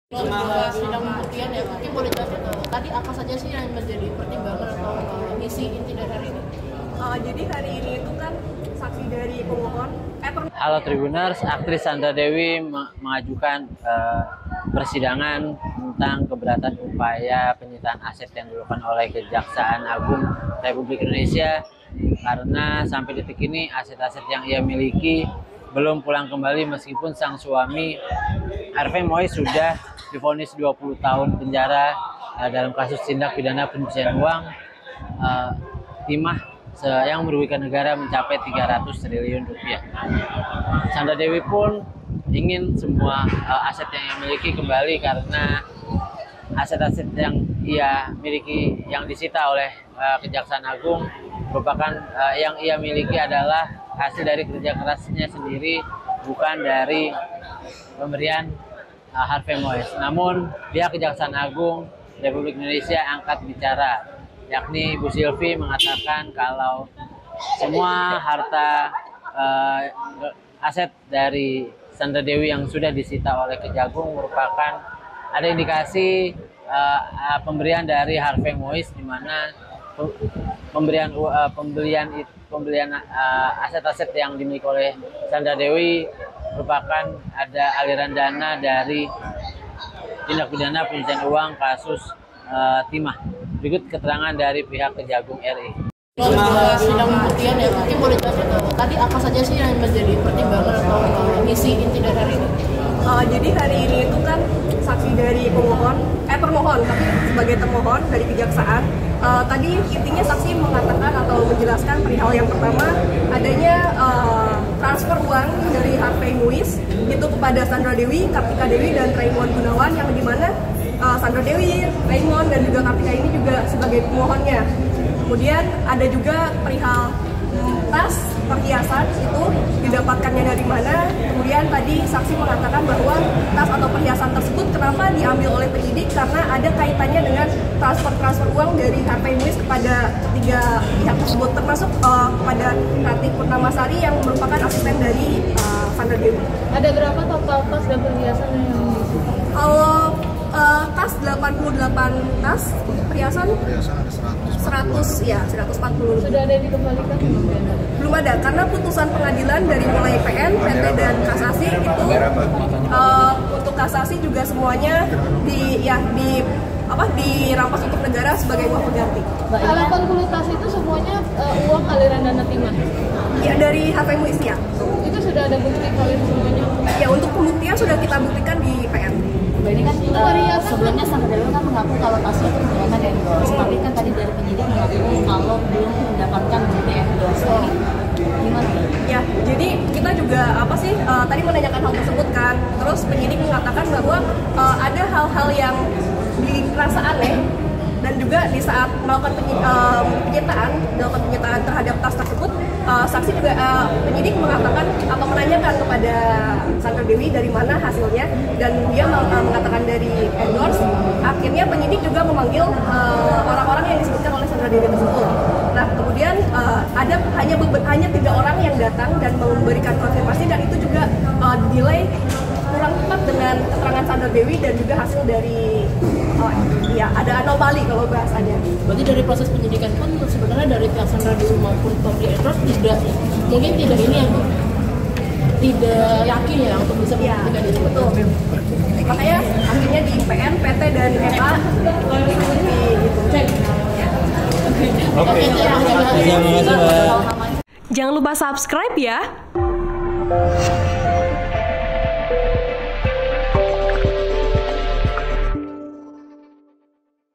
Sidang pembuktian ya, mungkin boleh jelasin tadi apa saja sih yang menjadi pertimbangan atau isi inti dari hari ini? Jadi hari ini itu kan saksi dari pemohon. Halo Tribuners, aktris Sandra Dewi mengajukan persidangan tentang keberatan upaya penyitaan aset yang dilakukan oleh Kejaksaan Agung Republik Indonesia karena sampai detik ini aset-aset yang ia miliki belum pulang kembali meskipun sang suami Harvey Mois sudah divonis 20 tahun penjara dalam kasus tindak pidana pencucian uang timah yang merugikan negara mencapai 300 triliun rupiah. Sandra Dewi pun ingin semua aset yang ia miliki kembali karena aset-aset yang ia miliki yang disita oleh Kejaksaan Agung merupakan yang ia miliki adalah hasil dari kerja kerasnya sendiri, bukan dari pemberian Harvey Mois. Namun pihak Kejaksaan Agung Republik Indonesia angkat bicara, yakni Ibu Silvi mengatakan kalau semua harta aset dari Sandra Dewi yang sudah disita oleh Kejagung merupakan ada indikasi pemberian dari Harvey Mois, di mana pembelian aset-aset yang dimiliki oleh Sandra Dewi merupakan ada aliran dana dari tindak pidana pencucian uang kasus timah. Berikut keterangan dari pihak Kejagung RI. Sidang pembuktian ya, mungkin boleh jelasin tadi apa saja sih yang menjadi pertimbangan atau isi inti dari hari ini? Jadi hari ini itu kan saksi dari permohon, tapi sebagai termohon dari kejaksaan. Tadi intinya saksi mengatakan atau menjelaskan perihal yang pertama adanya transfer uang dari Harvey Mois itu kepada Sandra Dewi, Kartika Dewi, dan Raymond Gunawan, yang dimana Sandra Dewi, Raymond, dan juga Kartika ini juga sebagai pemohonnya. Kemudian ada juga perihal tas perhiasan itu didapatkannya dari mana. Kemudian tadi saksi mengatakan bahwa tas atau perhiasan tersebut kenapa diambil oleh penyidik karena ada kaitannya dengan transfer uang dari Harvey Mois kepada ketiga pihak tersebut, termasuk kepada Ratih Purnamasari yang merupakan asisten dari Sandra Dewi. Ada berapa total tas dan perhiasan yang disita? Kalau tas 88 tas, perhiasan ada 100 ya, 140. Sudah ada yang dikembalikan? Belum ada, karena putusan pengadilan dari mulai PN, PT, dan kasasi itu untuk kasasi juga semuanya dirampas untuk negara sebagai uang pengganti. 80 tas itu semuanya uang aliran dana timah? Ya, dari Harvey Mois ya. Itu sudah ada bukti kalian semuanya? Ya, untuk pembuktian sudah kita buktikan di PN. Ini kan sebelumnya Sandra Dewi kan mengaku kalau tasnya itu menggunakan endorse, tapi kan tadi dari penyidik mengaku kalau belum mendapatkan bukti endorse. Ini gimana? Ya, jadi kita juga tadi menanyakan hal tersebut kan, terus penyidik mengatakan bahwa ada hal-hal yang dirasa aneh, dan juga di saat melakukan penyitaan terhadap tas tersebut, saksi juga penyidik mengatakan atau menanyakan kepada Sandra Dewi dari mana hasilnya, dan dia mengatakan dari endorse. Akhirnya penyidik juga memanggil orang-orang yang disebutkan oleh Sandra Dewi tersebut. Nah, kemudian ada hanya 3 orang yang datang dan memberikan konfirmasi, dan itu juga dinilai kurang tepat dengan keterangan Sandra Dewi dan juga hasil dari ada anomali kalau bahasanya. Berarti dari proses penyidikan pun sebenarnya dari pihak Sandra Dewi maupun pemberi endorse mungkin tidak yakin ya untuk bisa membuktikan itu. Betul. Makanya akhirnya di PN, PT, dan MA dicek. Oke. Jangan lupa subscribe ya.